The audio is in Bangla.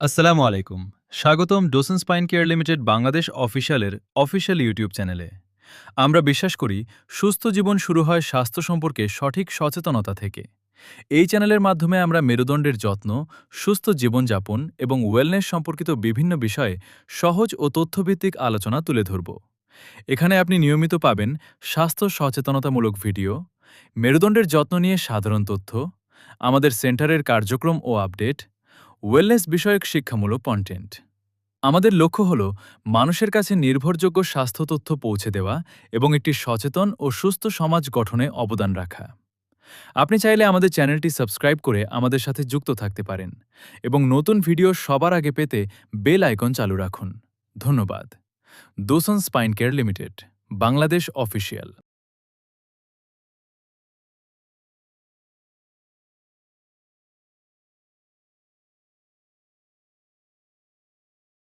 আসসালামু আলাইকুম। স্বাগতম ডোসেন স্পাইন কেয়ার লিমিটেড বাংলাদেশ অফিসিয়ালের অফিসিয়াল ইউটিউব চ্যানেলে। আমরা বিশ্বাস করি সুস্থ জীবন শুরু হয় স্বাস্থ্য সম্পর্কে সঠিক সচেতনতা থেকে। এই চ্যানেলের মাধ্যমে আমরা মেরুদণ্ডের যত্ন, সুস্থ জীবনযাপন এবং ওয়েলনেস সম্পর্কিত বিভিন্ন বিষয়ে সহজ ও তথ্যভিত্তিক আলোচনা তুলে ধরব। এখানে আপনি নিয়মিত পাবেন স্বাস্থ্য সচেতনতামূলক ভিডিও, মেরুদণ্ডের যত্ন নিয়ে সাধারণ তথ্য, আমাদের সেন্টারের কার্যক্রম ও আপডেট, ওয়েলনেস বিষয়ক শিক্ষামূলক কন্টেন্ট। আমাদের লক্ষ্য হল মানুষের কাছে নির্ভরযোগ্য স্বাস্থ্য তথ্য পৌঁছে দেওয়া এবং একটি সচেতন ও সুস্থ সমাজ গঠনে অবদান রাখা। আপনি চাইলে আমাদের চ্যানেলটি সাবস্ক্রাইব করে আমাদের সাথে যুক্ত থাকতে পারেন এবং নতুন ভিডিও সবার আগে পেতে বেল আইকন চালু রাখুন। ধন্যবাদ। দোসন spine care limited, Bangladesh official.